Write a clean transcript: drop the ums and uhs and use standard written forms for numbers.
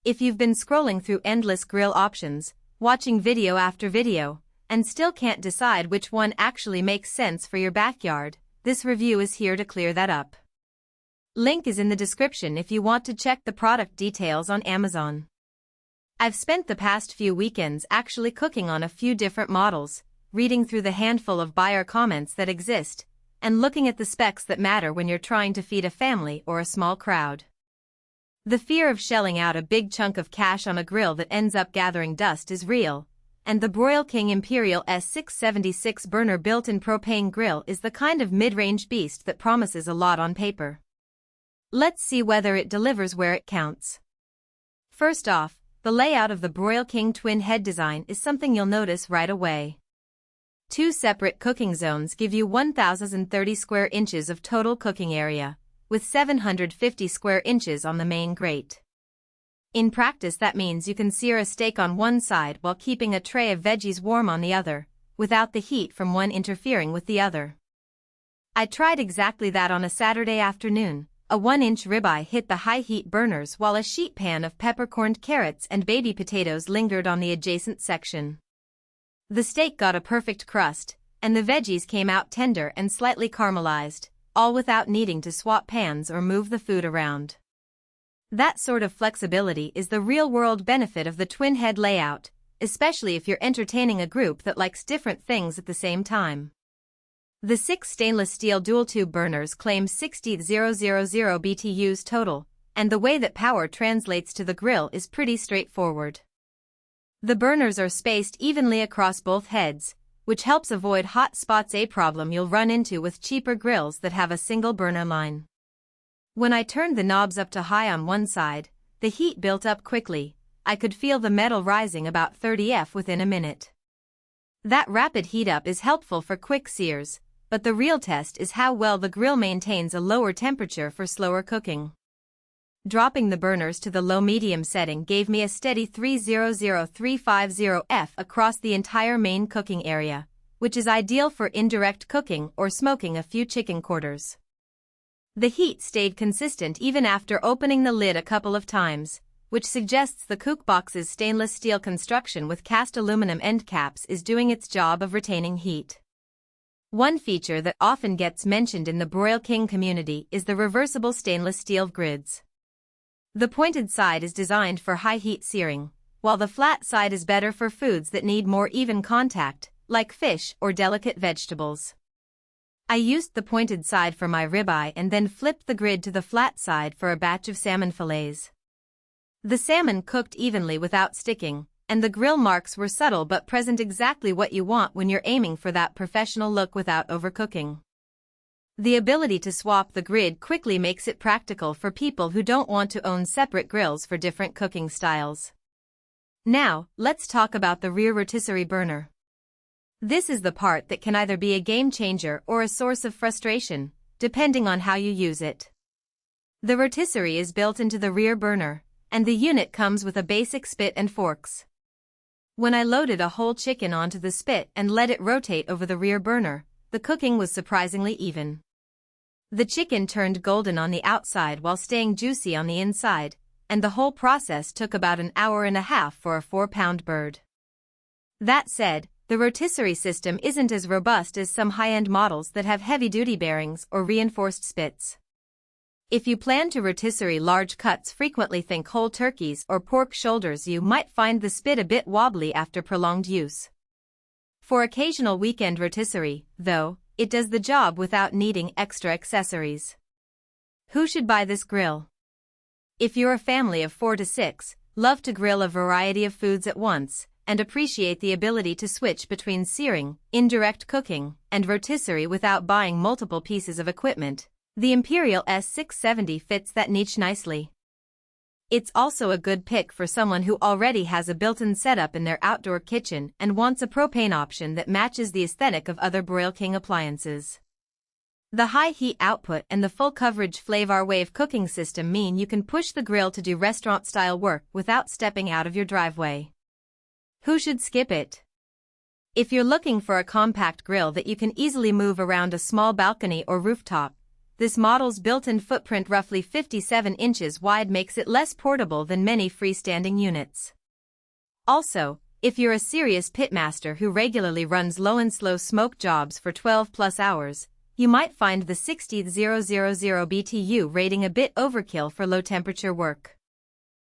If you've been scrolling through endless grill options, watching video after video, and still can't decide which one actually makes sense for your backyard, this review is here to clear that up. Link is in the description if you want to check the product details on Amazon. I've spent the past few weekends actually cooking on a few different models, reading through the handful of buyer comments that exist, and looking at the specs that matter when you're trying to feed a family or a small crowd. The fear of shelling out a big chunk of cash on a grill that ends up gathering dust is real, and the Broil King Imperial S676 burner built-in propane grill is the kind of mid-range beast that promises a lot on paper. Let's see whether it delivers where it counts. First off, the layout of the Broil King twin head design is something you'll notice right away. Two separate cooking zones give you 1,030 square inches of total cooking area, with 750 square inches on the main grate. In practice, that means you can sear a steak on one side while keeping a tray of veggies warm on the other, without the heat from one interfering with the other. I tried exactly that on a Saturday afternoon. A 1-inch ribeye hit the high-heat burners while a sheet pan of peppercorned carrots and baby potatoes lingered on the adjacent section. The steak got a perfect crust, and the veggies came out tender and slightly caramelized, all without needing to swap pans or move the food around. That sort of flexibility is the real-world benefit of the twin head layout, especially if you're entertaining a group that likes different things at the same time. The 6 stainless steel dual-tube burners claim 60,000 BTUs total, and the way that power translates to the grill is pretty straightforward. The burners are spaced evenly across both heads, which helps avoid hot spots, a problem you'll run into with cheaper grills that have a single burner line. When I turned the knobs up to high on one side, the heat built up quickly. I could feel the metal rising about 30 degrees within a minute. That rapid heat up is helpful for quick sears, but the real test is how well the grill maintains a lower temperature for slower cooking. Dropping the burners to the low-medium setting gave me a steady 300-350 F across the entire main cooking area, which is ideal for indirect cooking or smoking a few chicken quarters. The heat stayed consistent even after opening the lid a couple of times, which suggests the cookbox's stainless steel construction with cast aluminum end caps is doing its job of retaining heat. One feature that often gets mentioned in the Broil King community is the reversible stainless steel grids. The pointed side is designed for high-heat searing, while the flat side is better for foods that need more even contact, like fish or delicate vegetables. I used the pointed side for my ribeye and then flipped the grid to the flat side for a batch of salmon fillets. The salmon cooked evenly without sticking, and the grill marks were subtle but present, exactly what you want when you're aiming for that professional look without overcooking. The ability to swap the grid quickly makes it practical for people who don't want to own separate grills for different cooking styles. Now, let's talk about the rear rotisserie burner. This is the part that can either be a game changer or a source of frustration, depending on how you use it. The rotisserie is built into the rear burner, and the unit comes with a basic spit and forks. When I loaded a whole chicken onto the spit and let it rotate over the rear burner, the cooking was surprisingly even. The chicken turned golden on the outside while staying juicy on the inside, and the whole process took about an hour and a half for a 4-pound bird. That said, the rotisserie system isn't as robust as some high-end models that have heavy-duty bearings or reinforced spits. If you plan to rotisserie large cuts, frequently think whole turkeys or pork shoulders, you might find the spit a bit wobbly after prolonged use. For occasional weekend rotisserie, though, it does the job without needing extra accessories. Who should buy this grill? If you're a family of 4 to 6, love to grill a variety of foods at once, and appreciate the ability to switch between searing, indirect cooking, and rotisserie without buying multiple pieces of equipment, the Imperial S670 fits that niche nicely. It's also a good pick for someone who already has a built-in setup in their outdoor kitchen and wants a propane option that matches the aesthetic of other Broil King appliances. The high heat output and the full coverage Flavor Wave cooking system mean you can push the grill to do restaurant-style work without stepping out of your driveway. Who should skip it? If you're looking for a compact grill that you can easily move around a small balcony or rooftop, this model's built-in footprint, roughly 57 inches wide, makes it less portable than many freestanding units. Also, if you're a serious pitmaster who regularly runs low and slow smoke jobs for 12+ hours, you might find the 60000 BTU rating a bit overkill for low-temperature work.